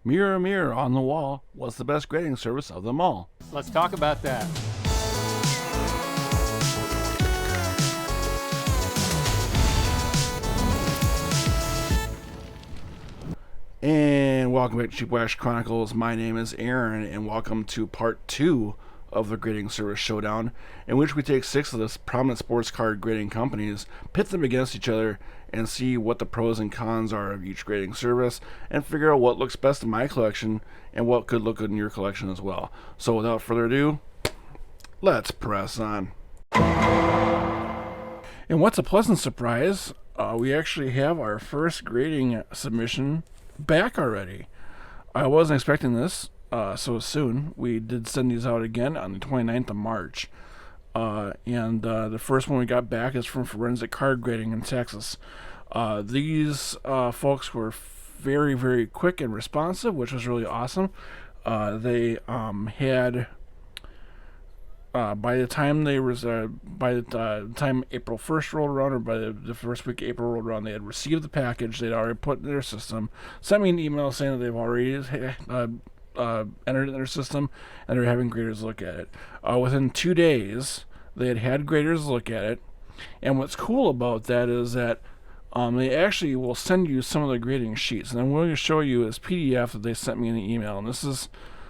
Mirror, mirror on the wall, what's the best grading service of them all? Let's talk about that. And welcome back to Cheap Wax Chronicles. My name is Aaron, and welcome to part 2 of the grading service Showdown, in which we take 6 of the prominent sports card grading companies, pit them against each other, and see what the pros and cons are of each grading service, and figure out what looks best in my collection, and what could look good in your collection as well. So without further ado, let's press on. And what's a pleasant surprise, we actually have our first grading submission back already. I wasn't expecting this so soon. We did send these out again on the 29th of March. And the first one we got back is from Forensic Card Grading in Texas. These folks were very, very quick and responsive, which was really awesome. They had by the time April 1st rolled around, or by the first week April rolled around, they had received the package. They'd already put it in their system, sent me an email saying that they've already entered it in their system, and they're having graders look at it. Within 2 days, they had graders look at it, and what's cool about that is that they actually will send you some of the grading sheets, and I'm going to show you this PDF that they sent me in the email, and this is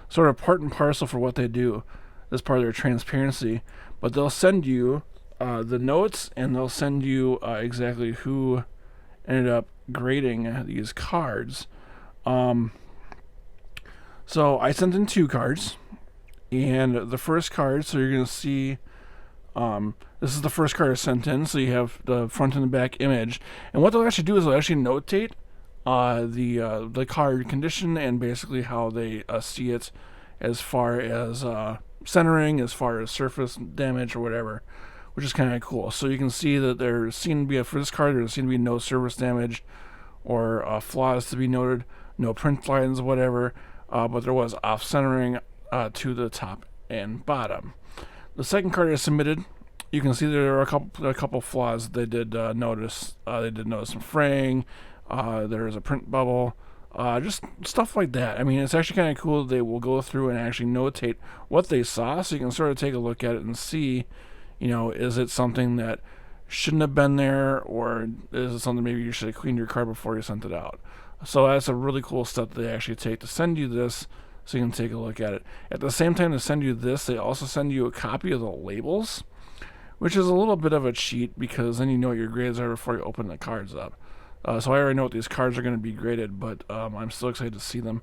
sort of part and parcel for what they do as part of their transparency. But they'll send you the notes, and they'll send you exactly who ended up grading these cards. So I sent in 2 cards, and the first card, so you're going to see, this is the first card I sent in, so you have the front and the back image. And what they'll actually do is they'll actually notate the card condition and basically how they see it as far as centering, as far as surface damage or whatever, which is kind of cool. So you can see that there seem to be, for this card, there seem to be no surface damage or flaws to be noted, no print lines, whatever, but there was off centering to the top and bottom. The second card is submitted. You can see there are a couple flaws they did notice. They did notice some fraying. There is a print bubble. Just stuff like that. I mean, it's actually kind of cool that they will go through and actually notate what they saw, so you can sort of take a look at it and see, is it something that shouldn't have been there, or is it something maybe you should have cleaned your card before you sent it out. So that's a really cool step that they actually take to send you this, so you can take a look at it. At the same time they send you this, they also send you a copy of the labels, which is a little bit of a cheat, because then you know what your grades are before you open the cards up. So I already know what these cards are going to be graded, but I'm still excited to see them,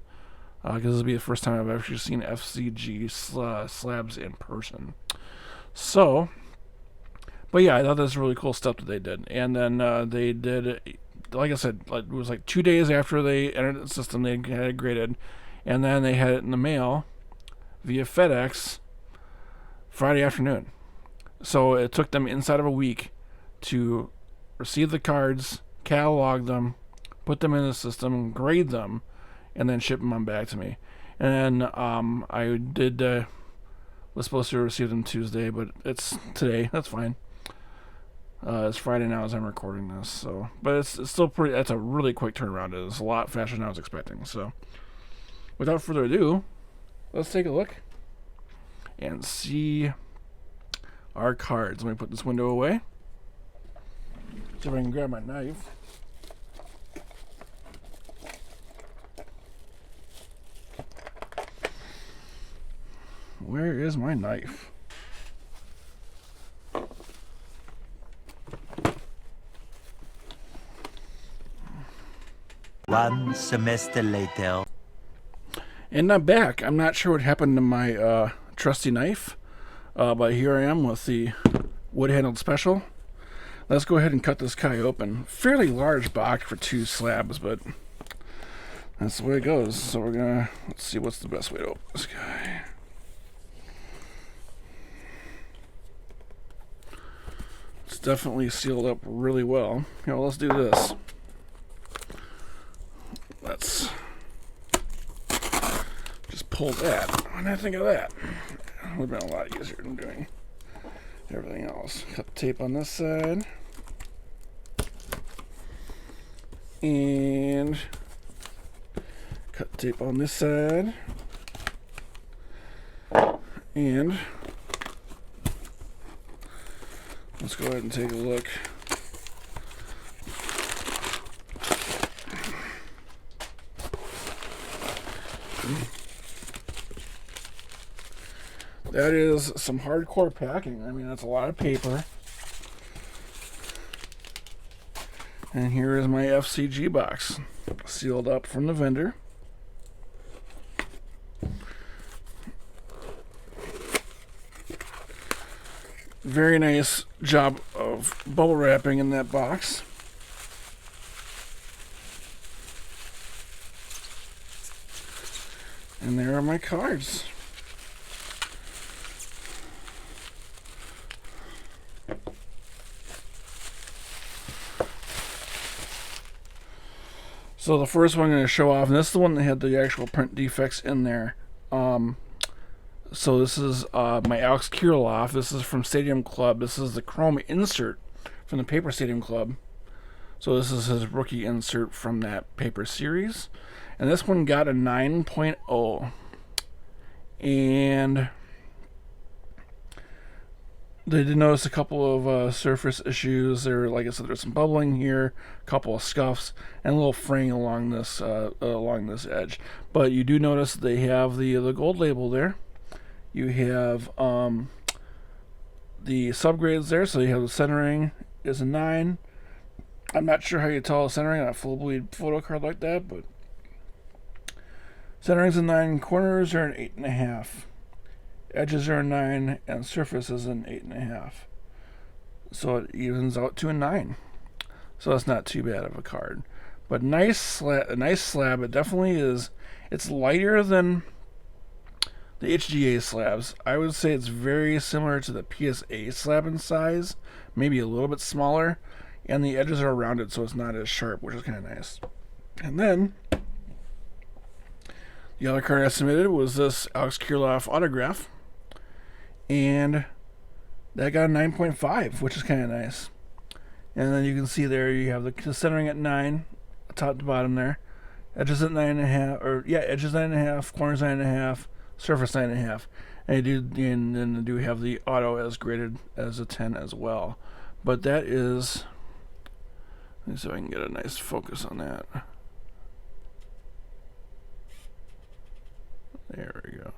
because this will be the first time I've actually seen FCG slabs in person. So, but yeah, I thought that was a really cool stuff that they did. And then they did, like I said, it was like 2 days after they entered the system, they had it graded, and then they had it in the mail via FedEx Friday afternoon. So it took them inside of a week to receive the cards, catalog them, put them in the system, grade them, and then ship them on back to me. And then I was supposed to receive them Tuesday, but it's today. That's fine. It's Friday now as I'm recording this, so, but it's still pretty. That's a really quick turnaround. It's a lot faster than I was expecting. So, without further ado, let's take a look and see our cards. Let me put this window away. See if I can grab my knife. Where is my knife? One semester later. And I'm back. I'm not sure what happened to my trusty knife, but here I am with the wood-handled special. Let's go ahead and cut this guy open. Fairly large box for 2 slabs, but that's the way it goes. So let's see what's the best way to open this guy. It's definitely sealed up really well. Let's do this. Let's just pull that. What did I think of that? It would have been a lot easier than doing everything else. Cut the tape on this side. And Cut tape on this side. And let's go ahead and take a look. That is some hardcore packing. I mean, that's a lot of paper. And here is my FCG box, sealed up from the vendor. Very nice job of bubble wrapping in that box. And there are my cards. So the first one I'm going to show off, and this is the one that had the actual print defects in there. So this is my Alex Kirilloff. This is from Stadium Club. This is the chrome insert from the Paper Stadium Club. So this is his rookie insert from that paper series. And this one got a 9.0. And they did notice a couple of surface issues. There, like I said, there's some bubbling here, a couple of scuffs, and a little fraying along this edge. But you do notice they have the gold label there. You have the subgrades there, so you have the centering is a 9. I'm not sure how you tell a centering on a full bleed photo card like that, but centering's a 9, corners are an 8.5. Edges are a 9, and surface is an 8.5. So it evens out to a 9. So that's not too bad of a card. But a nice slab. It definitely is. It's lighter than the HGA slabs. I would say it's very similar to the PSA slab in size, maybe a little bit smaller, and the edges are rounded, so it's not as sharp, which is kind of nice. And then the other card I submitted was this Alex Kirilloff autograph, and that got a 9.5, which is kind of nice. And then you can see there you have the centering at 9, top to bottom there, edges at 9.5, or yeah, edges 9.5, corners 9.5, surface 9.5, and then they do have the auto as graded as a 10 as well. But that is, let me see if I can get a nice focus on that. There we go.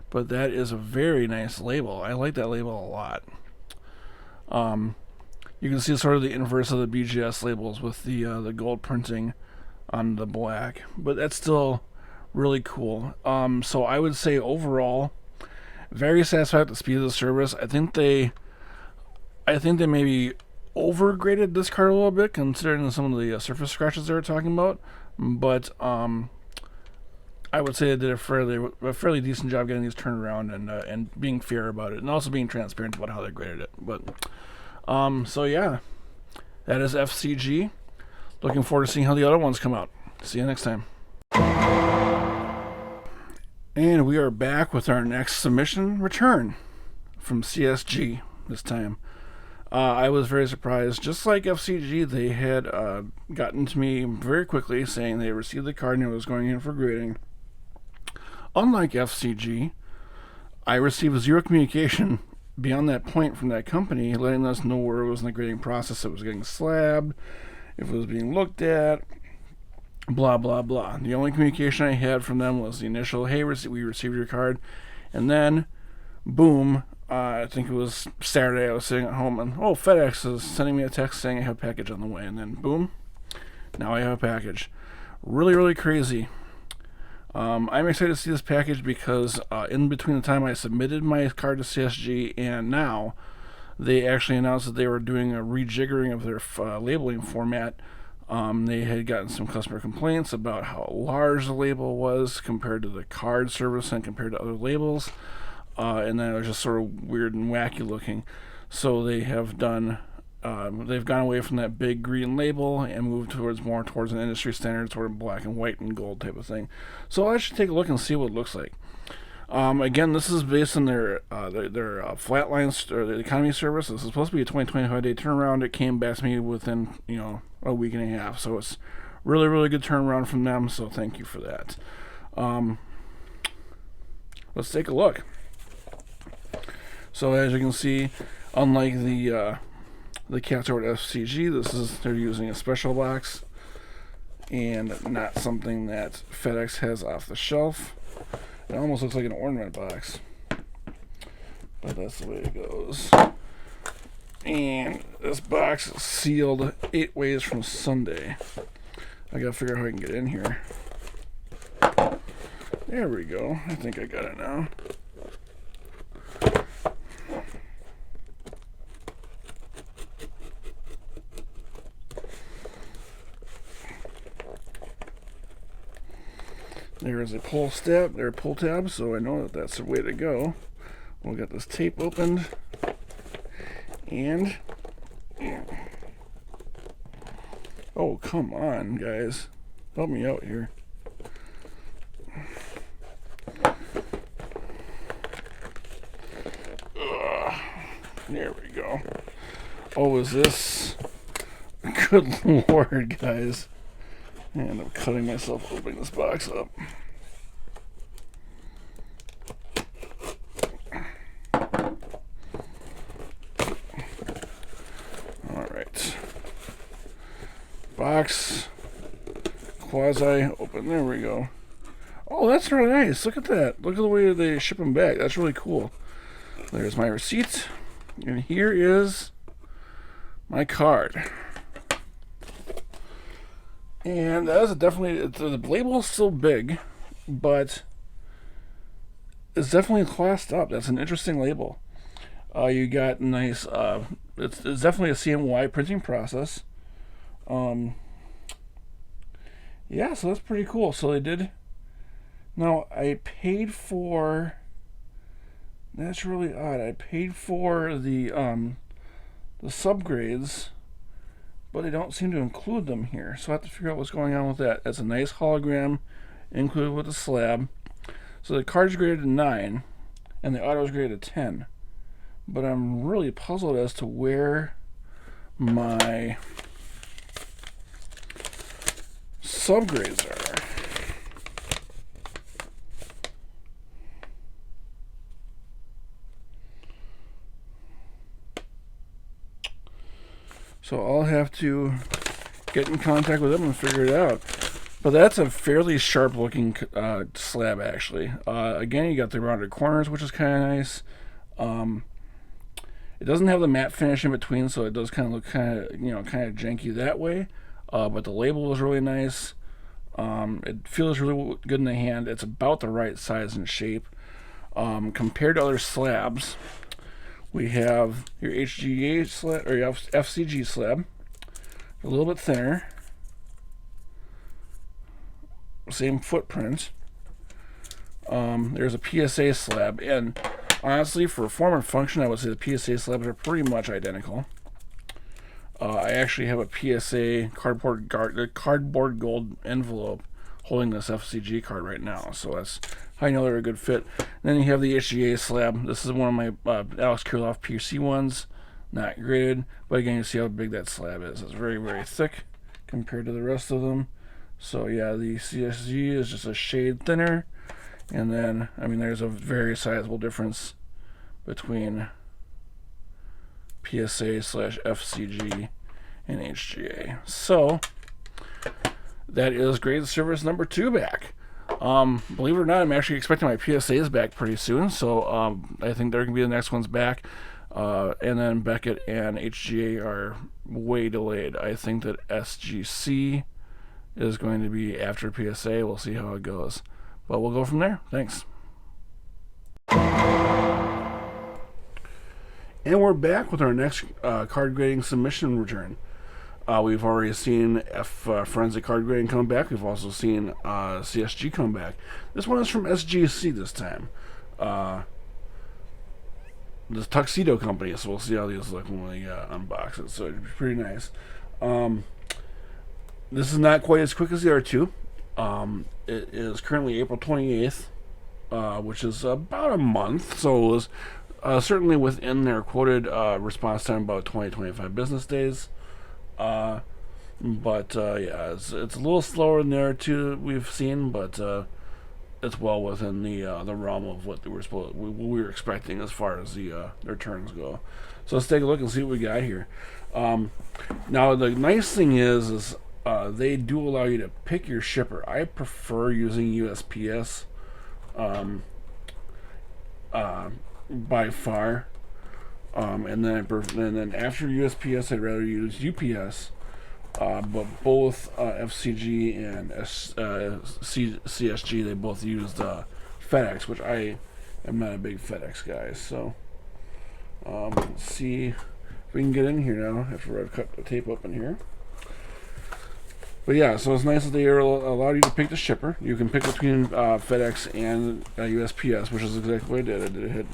But that is a very nice label. I like that label a lot. You can see sort of the inverse of the BGS labels with the gold printing on the black, but that's still really cool. So I would say overall, very satisfied with the speed of the service. I think they maybe overgraded this card a little bit considering some of the surface scratches they were talking about, but I would say they did a fairly decent job getting these turned around and being fair about it, and also being transparent about how they graded it. But so yeah, that is FCG. Looking forward to seeing how the other ones come out. See you next time. And we are back with our next submission return from CSG this time. I was very surprised. Just like FCG, they had gotten to me very quickly saying they received the card and it was going in for grading. Unlike FCG, I received zero communication beyond that point from that company, letting us know where it was in the grading process. It was getting slabbed, if it was being looked at, blah, blah, blah. The only communication I had from them was the initial, hey, we received your card. And then, boom, I think it was Saturday, I was sitting at home, and, oh, FedEx is sending me a text saying I have a package on the way. And then, boom, now I have a package. Really, really crazy. I'm excited to see this package because in between the time I submitted my card to CSG and now, they actually announced that they were doing a rejiggering of their labeling format. They had gotten some customer complaints about how large the label was compared to the card service and compared to other labels, and then it was just sort of weird and wacky looking. So they have they've gone away from that big green label and moved more towards an industry standard, sort of black and white and gold type of thing. So I should take a look and see what it looks like. Again, this is based on their flatlines or the economy service. This is supposed to be a 20-25 day turnaround. It came back to me within a week and a half, so it's really, really good turnaround from them, so thank you for that. Let's take a look. So as you can see, unlike the Cat's-Out FCG, they're using a special box and not something that FedEx has off the shelf. It almost looks like an ornament box, but that's the way it goes. And this box is sealed 8 ways from Sunday. I gotta figure out how I can get in here. There we go. I think I got it now. There is a pull tab, so I know that that's the way to go. We'll get this tape opened, and oh, come on, guys, help me out here. There we go. Oh, is this? Good Lord, guys. And I'm cutting myself opening this box up. Alright. Box. Quasi open. There we go. Oh, that's really nice. Look at that. Look at the way they ship them back. That's really cool. There's my receipt. And here is my card. And that is definitely, the label is still big, but it's definitely classed up. That's an interesting label. You got nice, it's definitely a CMY printing process. Yeah, so that's pretty cool. So they did, now I paid for, that's really odd. I paid for the subgrades, but they don't seem to include them here. So I have to figure out what's going on with that. That's a nice hologram included with the slab. So the card's graded a 9, and the auto's graded a 10. But I'm really puzzled as to where my subgrades are. So I'll have to get in contact with them and figure it out. But that's a fairly sharp looking slab, actually. Again, you got the rounded corners, which is kind of nice. It doesn't have the matte finish in between, so it does kind of look kind of janky that way. But the label is really nice. It feels really good in the hand. It's about the right size and shape. Compared to other slabs, we have your HGA slab, or your FCG slab, a little bit thinner. Same footprint. There's a PSA slab, and honestly, for form and function, I would say the PSA slabs are pretty much identical. I actually have a PSA cardboard gold envelope holding this FCG card right now, so that's how you know they're a good fit. And then you have the HGA slab. This is one of my Alex Kirilloff PC ones, not graded, but again, you see how big that slab is. It's very, very thick compared to the rest of them. So yeah, the CSG is just a shade thinner, and then, I mean, there's a very sizable difference between PSA/FCG and HGA. So that is grade service number 2 back. Believe it or not, I'm actually expecting my PSAs back pretty soon, so I think they're going to be the next ones back. And then Beckett and HGA are way delayed. I think that SGC is going to be after PSA. We'll see how it goes, but we'll go from there. Thanks. And we're back with our next card grading submission return. We've already seen Forensic Card Grading come back. We've also seen CSG come back. This one is from SGC this time. The Tuxedo Company, so we'll see how these look when we unbox it. So it'd be pretty nice. This is not quite as quick as the other two. It is currently April 28th, which is about a month. So it was certainly within their quoted response time, about 20-25 business days. But yeah, it's a little slower than the other two that we've seen, but it's well within the realm of what what we were expecting as far as their turns go. So let's take a look and see what we got here. Now the nice thing is they do allow you to pick your shipper. I prefer using USPS by far, and then after USPS, I'd rather use UPS. But both FCG and CSG, they both used FedEx, which I am not a big FedEx guy. So let's see if we can get in here now after I've cut the tape open here. But yeah, so it's nice that they allowed you to pick the shipper. You can pick between FedEx and USPS, which is exactly what I did. I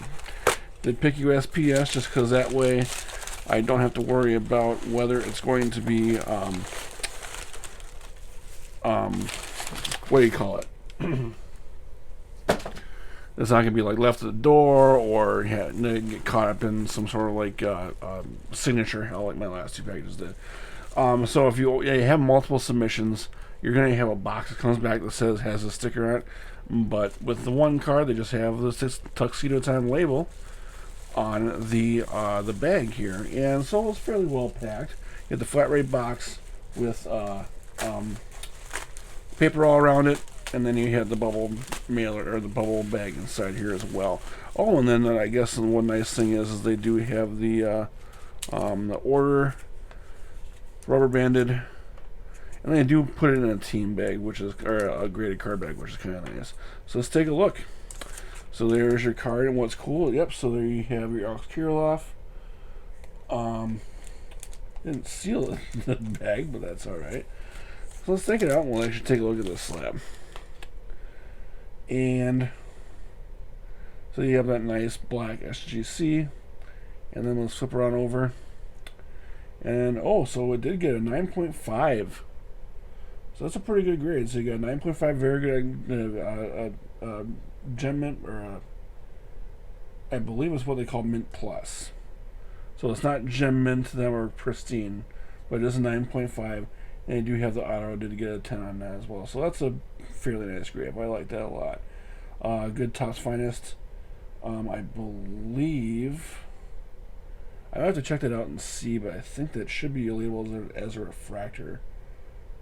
did pick USPS just because that way I don't have to worry about whether it's going to be what do you call it? It's not going to be like left at the door or get caught up in some sort of like signature, like my last two packages did. So if you have multiple submissions, you're going to have a box that comes back that has a sticker on it. But with the one card, they just have the Tuxedo Time label on the bag here, and so it's fairly well packed. You have the flat rate box with paper all around it, and then you have the bubble mailer or the bubble bag inside here as well. Oh, and then I guess one nice thing is they do have the order rubber banded, and they do put it in a team bag, or a graded card bag, which is kind of nice. So let's take a look. So there's your card, and what's cool, yep, so there you have your Alex Kirilloff. Didn't seal it in the bag, but that's alright. So let's take it out, and we'll actually take a look at this slab. And so you have that nice black SGC, and then let's flip around over. And, so it did get a 9.5. So that's a pretty good grade. So you got 9.5, very good Gem Mint, or I believe it's what they call Mint Plus. So it's not Gem Mint them or pristine, but it is a 9.5, and you do have the auto did get a 10 on that as well. So that's a fairly nice grade. I like that a lot. Good Topps Finest. I believe I have to check that out and see, but I think that should be labeled as a refractor,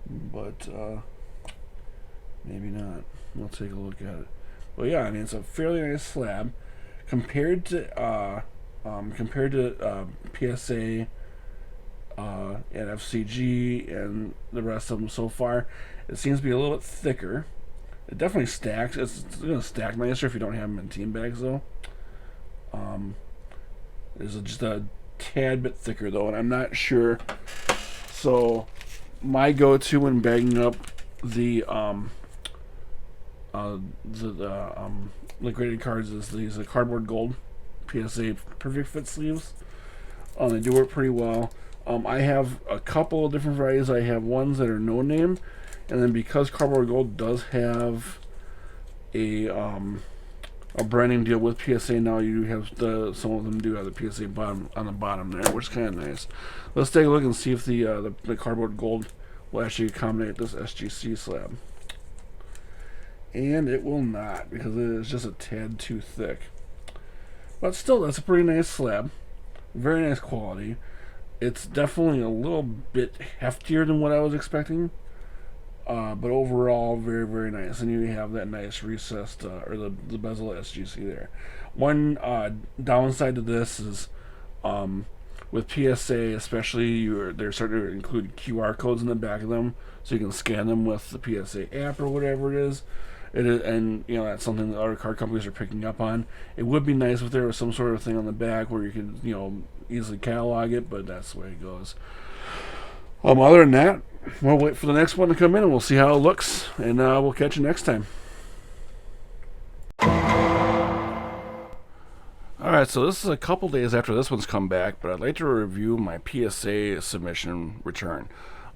but maybe not. We'll take a look at it. Well, yeah, I mean, it's a fairly nice slab compared to PSA and FCG and the rest of them so far. It seems to be a little bit thicker. It definitely stacks. It's going to stack nicer if you don't have them in team bags, though. It's just a tad bit thicker, though, and I'm not sure. So my go-to when bagging up the graded cards is these cardboard gold PSA perfect fit sleeves. They do work pretty well. I have a couple of different varieties. I have ones that are no name, and then because cardboard gold does have a branding deal with PSA now, you have some of them do have the PSA bottom on the bottom there, which is kind of nice. Let's take a look and see if the cardboard gold will actually accommodate this SGC slab. And it will not, because it is just a tad too thick. But still, that's a pretty nice slab. Very nice quality. It's definitely a little bit heftier than what I was expecting. But overall, very, very nice. And you have that nice recessed, or the bezel SGC there. One downside to this is, with PSA especially, they're starting to include QR codes in the back of them, so you can scan them with the PSA app or whatever it is. And that's something that other card companies are picking up on. It would be nice if there was some sort of thing on the back where you could, easily catalog it, but that's the way it goes. Other than that, we'll wait for the next one to come in, and we'll see how it looks, and we'll catch you next time. Alright, so this is a couple days after this one's come back, but I'd like to review my PSA submission return.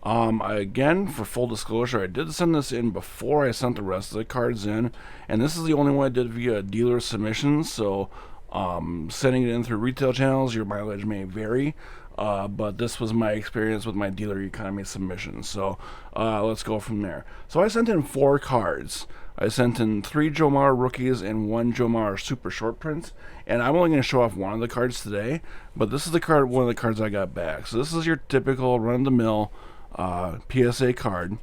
Again, for full disclosure, I did send this in before I sent the rest of the cards in, and this is the only one I did via dealer submissions, so sending it in through retail channels, your mileage may vary. But this was my experience with my dealer economy submission. So let's go from there. So I sent in 4 cards. I sent in 3 Joe Mauer rookies and 1 Joe Mauer super short print. And I'm only going to show off one of the cards today. But this is one of the cards I got back. So this is your typical run-of-the-mill PSA card.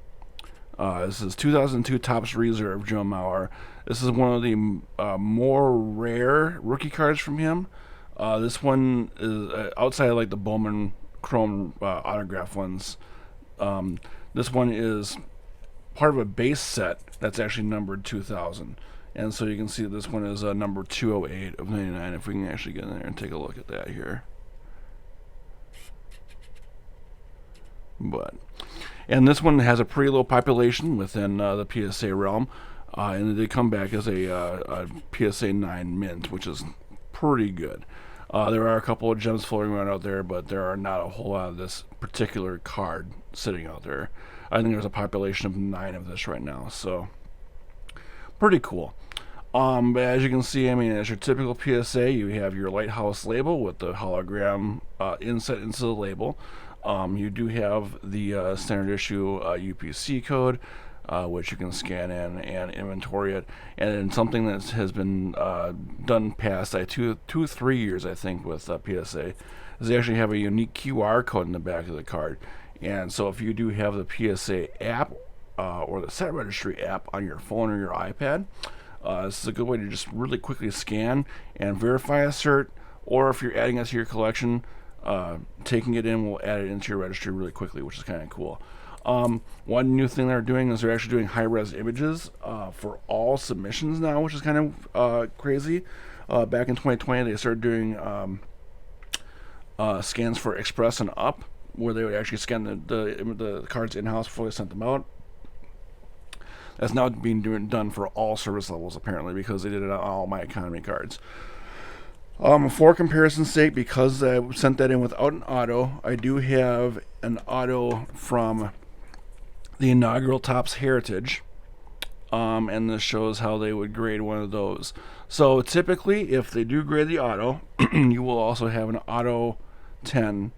This is 2002 Topps Reserve Joe Mauer. This is one of the more rare rookie cards from him. This one is outside of like the Bowman Chrome autograph ones. This one is part of a base set that's actually numbered 2000. And so you can see this one is number 208 of 99. If we can actually get in there and take a look at that here. And this one has a pretty low population within the PSA realm. And they come back as a PSA 9 mint, which is pretty good. There are a couple of gems floating around out there, but there are not a whole lot of this particular card sitting out there. I think there's a population of 9 of this right now, so pretty cool. But as you can see, I mean, as your typical PSA, you have your Lighthouse label with the hologram inset into the label. You do have the standard issue UPC code, which you can scan in and inventory it. And then something that has been done past 3 years, I think, with PSA, is they actually have a unique QR code in the back of the card. And so if you do have the PSA app or the set registry app on your phone or your iPad, this is a good way to just really quickly scan and verify a cert, or if you're adding it to your collection, taking it in will add it into your registry really quickly, which is kind of cool. One new thing they're doing is they're actually doing high-res images for all submissions now, which is kind of crazy. Back in 2020, they started doing scans for Express and Up, where they would actually scan the cards in-house before they sent them out. That's now being done for all service levels, apparently, because they did it on all my economy cards. For comparison's sake, because I sent that in without an auto, I do have an auto from the inaugural Topps Heritage, and this shows how they would grade one of those. So typically, if they do grade the auto, you will also have an auto 10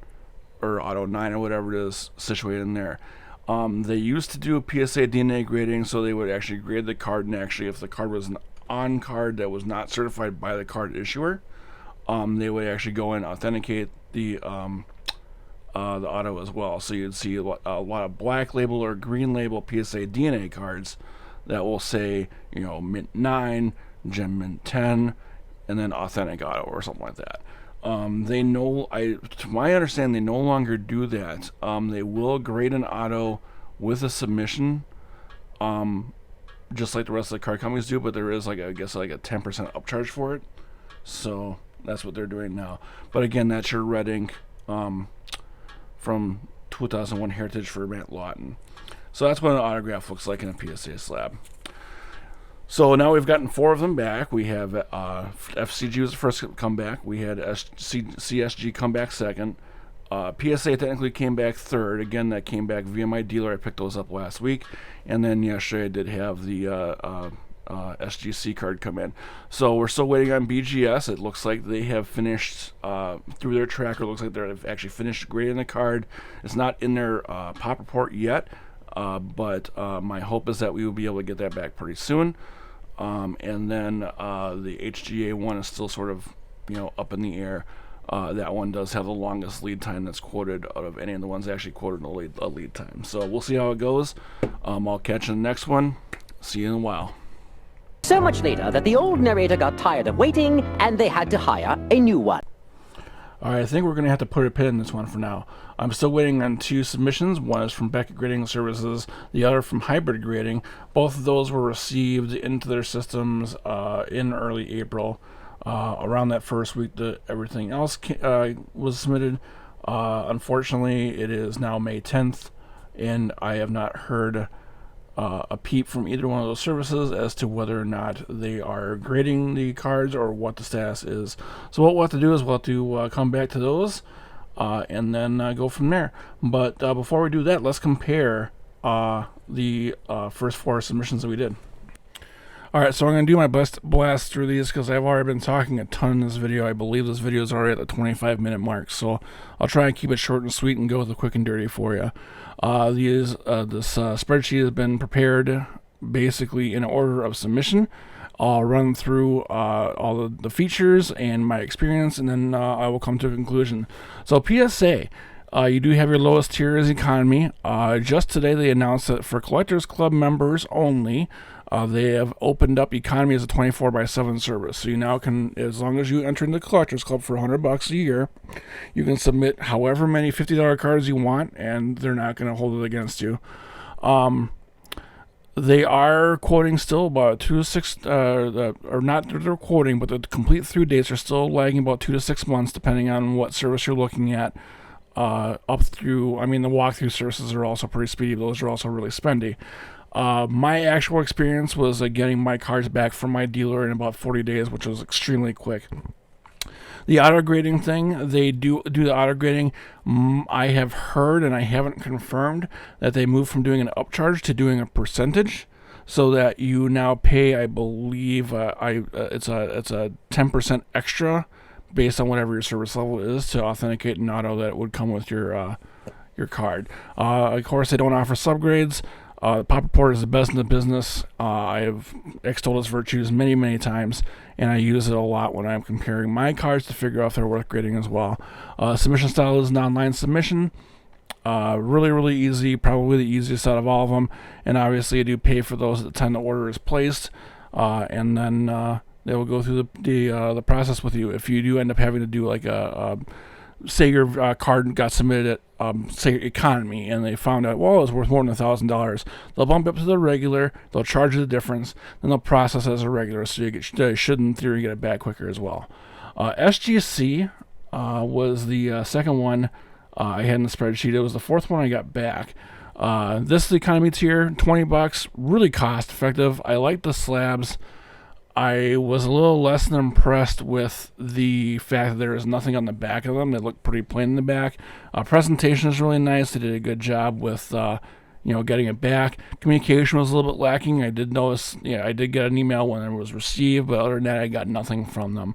or auto 9 or whatever it is situated in there. They used to do a PSA DNA grading, so they would actually grade the card, and actually if the card was an on card that was not certified by the card issuer, they would actually go and authenticate the auto as well. So you'd see a lot of black label or green label PSA DNA cards that will say, you know, mint 9, gem mint 10, and then authentic auto or something like that. To my understanding, they no longer do that. They will grade an auto with a submission, just like the rest of the card companies do, but there is like a 10% upcharge for it. So that's what they're doing now. But again, that's your red ink from 2001 Heritage for Matt Lawton. So that's what an autograph looks like in a PSA slab. So now we've gotten 4 of them back. We have FCG was the first comeback. We had CSG come back second. PSA technically came back third. Again, that came back via my dealer. I picked those up last week. And then yesterday I did have the SGC card come in. So we're still waiting on BGS. It looks like they have finished through their tracker. It looks like they've actually finished grading the card. It's not in their pop report yet. But my hope is that we will be able to get that back pretty soon. And then the HGA one is still sort of, up in the air. That one does have the longest lead time that's quoted out of any of the ones actually quoted a lead time. So we'll see how it goes. I'll catch you in the next one. See you in a while. So much later that the old narrator got tired of waiting and they had to hire a new one. Alright, I think we're going to have to put a pin in this one for now. I'm still waiting on 2 submissions. One is from Beckett Grading Services, the other from Hybrid Grading. Both of those were received into their systems in early April. Around that first week that everything else was submitted. Unfortunately, it is now May 10th, and I have not heard a peep from either one of those services as to whether or not they are grading the cards or what the status is. So what we'll have to do is we'll have to come back to those and then go from there. But before we do that, let's compare the first 4 submissions that we did. Alright, so I'm going to do my best blast through these because I've already been talking a ton in this video. I believe this video is already at the 25-minute mark, so I'll try and keep it short and sweet and go with the quick and dirty for you. This spreadsheet has been prepared basically in order of submission. I'll run through all of the features and my experience, and then I will come to a conclusion. So PSA, you do have your lowest tier as economy. Just today they announced that for Collectors Club members only, they have opened up economy as a 24/7 service. So you now can, as long as you enter into the Collectors Club for $100 a year, you can submit however many $50 cards you want, and they're not going to hold it against you. They are quoting still about 2 to 6, or not they're quoting, but the complete through dates are still lagging about 2 to 6 months, depending on what service you're looking at. Up through, I mean, the walkthrough services are also pretty speedy. Those are also really spendy. My actual experience was getting my cards back from my dealer in about 40 days, which was extremely quick. The auto grading thing, they do the auto grading. I have heard, and I haven't confirmed, that they moved from doing an upcharge to doing a percentage, so that you now pay, I believe, it's a 10% extra based on whatever your service level is to authenticate an auto that would come with your card. Of course, they don't offer subgrades. Pop Report is the best in the business. I have extolled its virtues many, many times, and I use it a lot when I'm comparing my cards to figure out if they're worth grading as well. Submission style is an online submission. Really, really easy, probably the easiest out of all of them. And obviously, I do pay for those at the time the order is placed, and then they will go through the process with you. If you do end up having to do like say your card got submitted at say economy, and they found out, well, it's worth more than $1,000, they'll bump it up to the regular, they'll charge you the difference, then they'll process it as a regular, so you should in theory get it back quicker as well. SGC was the second one I had in the spreadsheet. It was the fourth one I got back. This is the economy tier, $20, really cost effective. I like the slabs. I was a little less than impressed with the fact that there is nothing on the back of them. They look pretty plain in the back. Presentation is really nice. They did a good job with getting it back. Communication was a little bit lacking. I did notice, I did get an email when it was received, but other than that, I got nothing from them.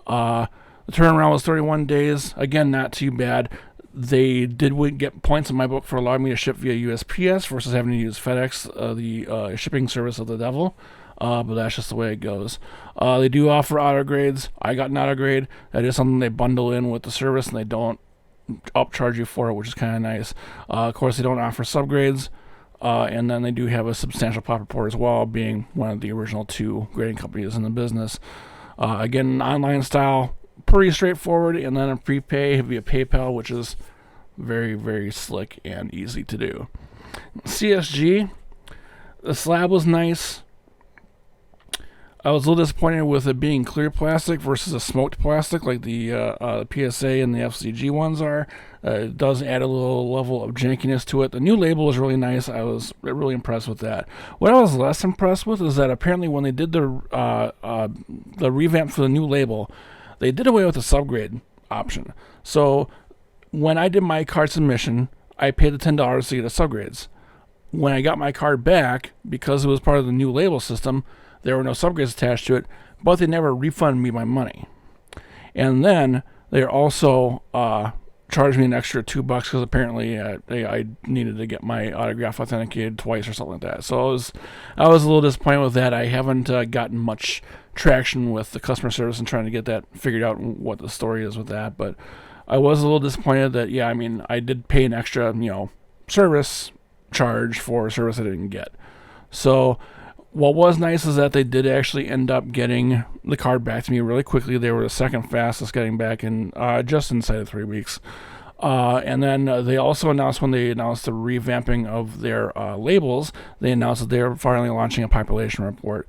The turnaround was 31 days. Again, not too bad. They did get points in my book for allowing me to ship via USPS versus having to use FedEx, the shipping service of the devil. But that's just the way it goes. They do offer auto grades. I got an auto grade. That is something they bundle in with the service, and they don't upcharge you for it, which is kind of nice. Of course, they don't offer subgrades, and then they do have a substantial Pop Report as well, being one of the original 2 grading companies in the business. Again, online style, pretty straightforward, and then a prepay via PayPal, which is very, very slick and easy to do. CSG, the slab was nice. I was a little disappointed with it being clear plastic versus a smoked plastic like the PSA and the FCG ones are. It does add a little level of jankiness to it. The new label is really nice. I was really impressed with that. What I was less impressed with is that apparently when they did the revamp for the new label, they did away with the subgrade option. So when I did my card submission, I paid the $10 to get the subgrades. When I got my card back, because it was part of the new label system, there were no subgrades attached to it, but they never refunded me my money. And then they also charged me an extra $2 because apparently I needed to get my autograph authenticated twice or something like that. So I was a little disappointed with that. I haven't gotten much traction with the customer service and trying to get that figured out and what the story is with that. But I was a little disappointed that, I did pay an extra, service charge for a service I didn't get. So what was nice is that they did actually end up getting the card back to me really quickly. They were the second fastest getting back in just inside of 3 weeks. And then they also announced, when they announced the revamping of their labels, they announced that they're finally launching a population report.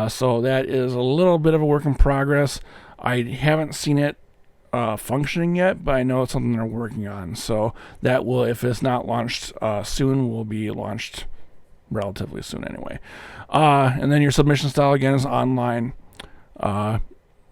So that is a little bit of a work in progress. I haven't seen it functioning yet, but I know it's something they're working on. So that will, if it's not launched soon, will be launched relatively soon anyway. And then your submission style again is online.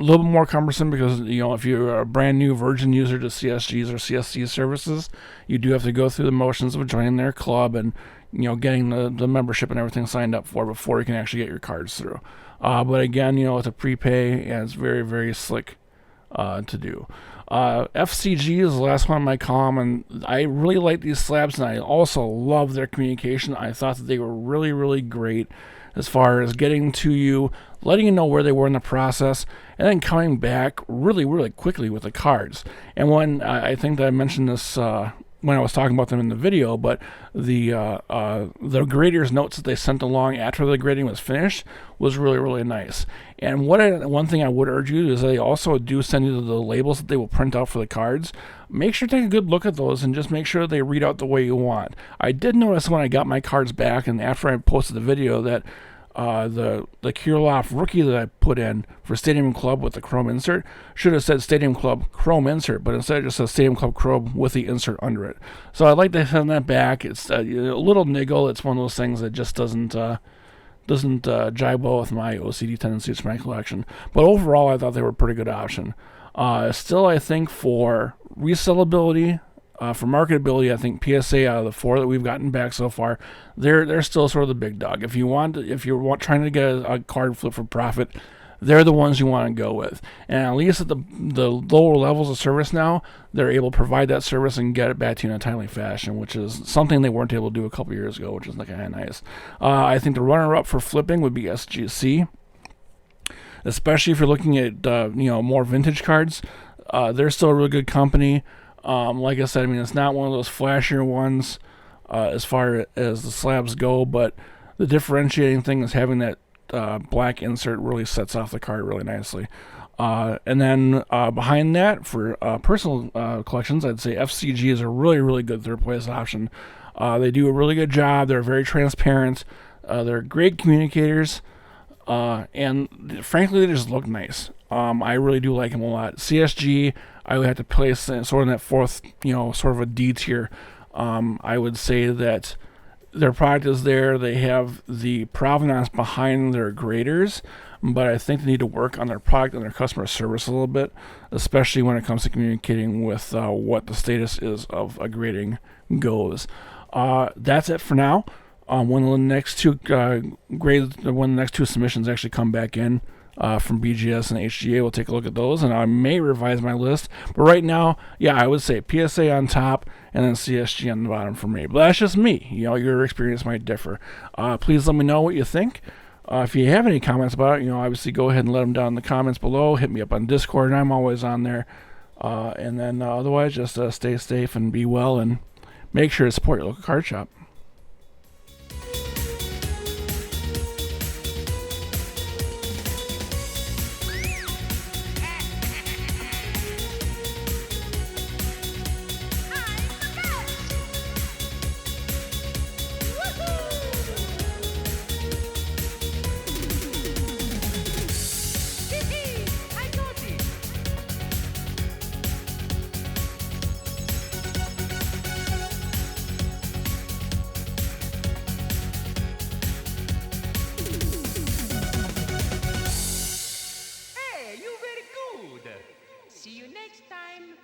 a little bit more cumbersome because, if you're a brand new virgin user to CSGs or CSC services, you do have to go through the motions of joining their club and, getting the membership and everything signed up before you can actually get your cards through. But again, it's a prepay and it's very, very slick to do. FCG is the last one on my column, and I really like these slabs, and I also love their communication. I thought that they were really, really great as far as getting to you, letting you know where they were in the process, and then coming back really, really quickly with the cards. And when I think that I mentioned this when I was talking about them in the video, but the graders' notes that they sent along after the grading was finished was really, really nice. And one thing I would urge you is they also do send you the labels that they will print out for the cards. Make sure to take a good look at those and just make sure they read out the way you want. I did notice when I got my cards back and after I posted the video that the Kirilov rookie that I put in for Stadium Club with the chrome insert should have said Stadium Club chrome insert, but instead it just says Stadium Club chrome with the insert under it. So I'd like to send that back. It's a little niggle. It's one of those things that just doesn't jive well with my OCD tendencies for my collection. But overall, I thought they were a pretty good option. Still, I think for resellability, for marketability, I think PSA out of the 4 that we've gotten back so far, they're still sort of the big dog. If you're trying to get a card flip for profit, they're the ones you want to go with. And at least at the lower levels of service now, they're able to provide that service and get it back to you in a timely fashion, which is something they weren't able to do a couple years ago, which is kind of nice. I think the runner-up for flipping would be SGC, especially if you're looking at more vintage cards. They're still a really good company. Like I said, it's not one of those flashier ones as far as the slabs go, but the differentiating thing is having that black insert really sets off the card really nicely. And then behind that, for personal collections, I'd say FCG is a really, really good third place option. They do a really good job. They're very transparent. They're great communicators. And frankly, they just look nice. I really do like them a lot. CSG, I would have to place sort of in that fourth, sort of a D tier. I would say that their product is there. They have the provenance behind their graders, but I think they need to work on their product and their customer service a little bit, especially when it comes to communicating with what the status is of a grading goes. That's it for now. When the next two submissions actually come back in from BGS and HGA, we'll take a look at those, and I may revise my list. But right now, I would say PSA on top and then CSG on the bottom for me. But that's just me. Your experience might differ. Please let me know what you think. If you have any comments about it, obviously go ahead and let them down in the comments below. Hit me up on Discord, and I'm always on there. And then otherwise, just stay safe and be well, and make sure to support your local card shop. See you next time.